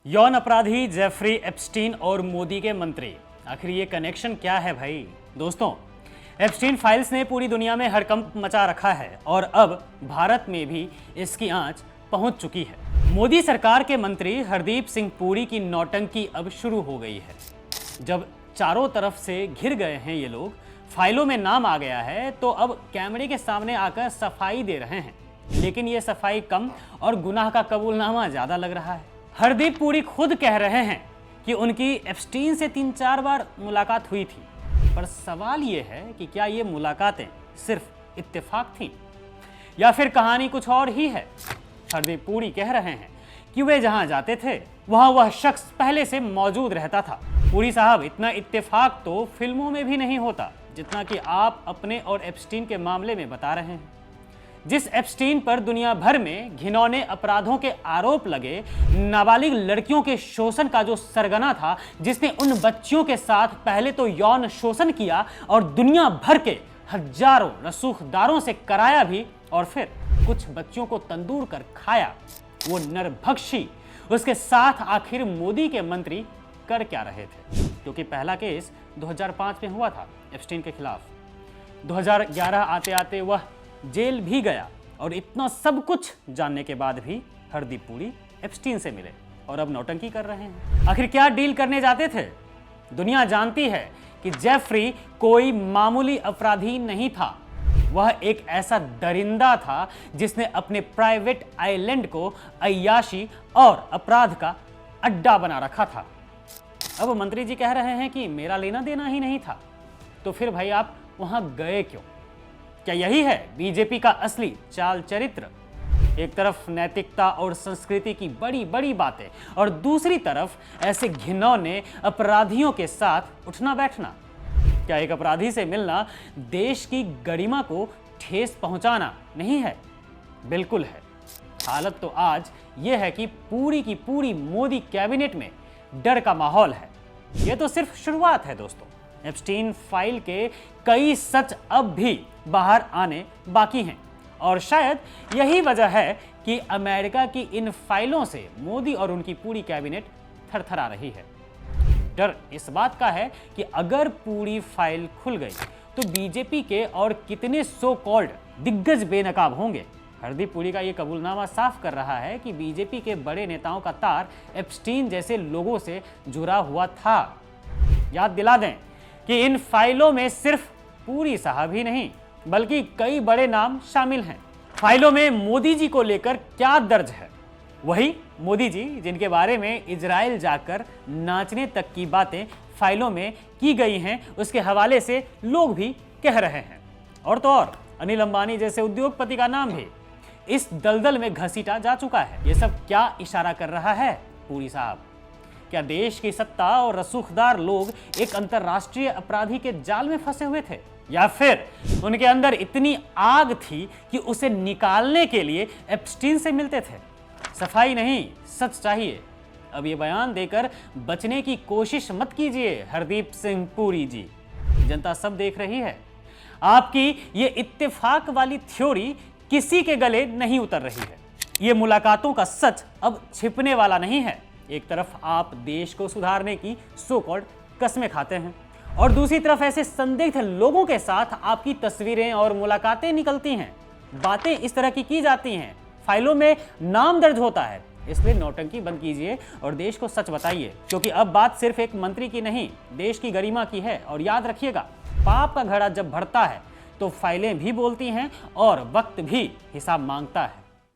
यौन अपराधी Jeffrey Epstein और मोदी के मंत्री, आखिर ये कनेक्शन क्या है भाई? दोस्तों, एप्स्टीन फाइल्स ने पूरी दुनिया में हड़कंप मचा रखा है और अब भारत में भी इसकी आंच पहुंच चुकी है। मोदी सरकार के मंत्री हरदीप सिंह पुरी की नौटंकी अब शुरू हो गई है। जब चारों तरफ से घिर गए हैं ये लोग, फाइलों में नाम आ गया है, तो अब कैमरे के सामने आकर सफाई दे रहे हैं। लेकिन ये सफाई कम और गुनाह का कबूलनामा ज्यादा लग रहा है। हरदीप पुरी खुद कह रहे हैं कि उनकी एप्स्टीन से 3-4 बार मुलाकात हुई थी, पर सवाल ये है कि क्या ये मुलाकातें सिर्फ इत्तेफाक थीं या फिर कहानी कुछ और ही है। हरदीप पुरी कह रहे हैं कि वे जहां जाते थे वहां वह शख्स पहले से मौजूद रहता था। पुरी साहब, इतना इत्तेफाक तो फिल्मों में भी नहीं होता जितना कि आप अपने और एप्स्टीन के मामले में बता रहे हैं। जिस एप्स्टीन पर दुनिया भर में घिनौने अपराधों के आरोप लगे, नाबालिग लड़कियों के शोषण का जो सरगना था, जिसने उन बच्चियों के साथ पहले तो यौन शोषण किया और दुनिया भर के हजारों रसूखदारों से कराया भी और फिर कुछ बच्चियों को तंदूर कर खाया, वो नरभक्षी, उसके साथ आखिर मोदी के मंत्री कर क्या रहे थे? क्योंकि पहला केस 2005 में हुआ था एप्स्टीन के खिलाफ। 2011 आते आते वह जेल भी गया और इतना सब कुछ जानने के बाद भी हरदीप पुरी एप्स्टीन से मिले और अब नौटंकी कर रहे हैं। आखिर क्या डील करने जाते थे? दुनिया जानती है कि जेफरी कोई मामूली अपराधी नहीं था। वह एक ऐसा दरिंदा था जिसने अपने प्राइवेट आइलैंड को अय्याशी और अपराध का अड्डा बना रखा था। अब मंत्री जी कह रहे हैं कि मेरा लेना देना ही नहीं था, तो फिर भाई आप वहां गए क्यों? क्या यही है बीजेपी का असली चाल चरित्र? एक तरफ नैतिकता और संस्कृति की बड़ी बड़ी बातें और दूसरी तरफ ऐसे घिनौने अपराधियों के साथ उठना बैठना। क्या एक अपराधी से मिलना देश की गरिमा को ठेस पहुंचाना नहीं है? बिल्कुल है। हालत तो आज यह है कि पूरी की पूरी मोदी कैबिनेट में डर का माहौल है। यह तो सिर्फ शुरुआत है दोस्तों। एप्स्टीन फाइल के कई सच अब भी बाहर आने बाकी हैं और शायद यही वजह है कि अमेरिका की इन फाइलों से मोदी और उनकी पूरी कैबिनेट थरथरा रही है। डर इस बात का है कि अगर पूरी फाइल खुल गई तो बीजेपी के और कितने सो कॉल्ड दिग्गज बेनकाब होंगे। हरदीप पुरी का यह कबूलनामा साफ कर रहा है कि बीजेपी के बड़े नेताओं का तार एप्स्टीन जैसे लोगों से जुड़ा हुआ था। याद दिला दें कि इन फाइलों में सिर्फ पुरी साहब ही नहीं बल्कि कई बड़े नाम शामिल हैं। फाइलों में मोदी जी को लेकर क्या दर्ज है? वही मोदी जी जिनके बारे में इजराइल जाकर नाचने तक की बातें फाइलों में की गई हैं, उसके हवाले से लोग भी कह रहे हैं। और तो और अनिल अंबानी जैसे उद्योगपति का नाम भी इस दलदल में घसीटा जा चुका है। ये सब क्या इशारा कर रहा है पुरी साहब? क्या देश की सत्ता और रसूखदार लोग एक अंतर्राष्ट्रीय अपराधी के जाल में फंसे हुए थे, या फिर उनके अंदर इतनी आग थी कि उसे निकालने के लिए एप्स्टीन से मिलते थे? सफाई नहीं, सच चाहिए। अब ये बयान देकर बचने की कोशिश मत कीजिए हरदीप सिंह पुरी जी। जनता सब देख रही है। आपकी ये इत्तेफाक वाली थ्योरी किसी के गले नहीं उतर रही है। ये मुलाकातों का सच अब छिपने वाला नहीं है। एक तरफ आप देश को सुधारने की सो कॉल्ड कस्में खाते हैं और दूसरी तरफ ऐसे संदिग्ध लोगों के साथ आपकी तस्वीरें और मुलाकातें निकलती हैं, बातें इस तरह की जाती हैं, फाइलों में नाम दर्ज होता है। इसलिए नौटंकी बंद कीजिए और देश को सच बताइए, क्योंकि अब बात सिर्फ एक मंत्री की नहीं, देश की गरिमा की है। और याद रखिएगा, पाप का घड़ा जब भरता है तो फाइलें भी बोलती हैं और वक्त भी हिसाब मांगता है।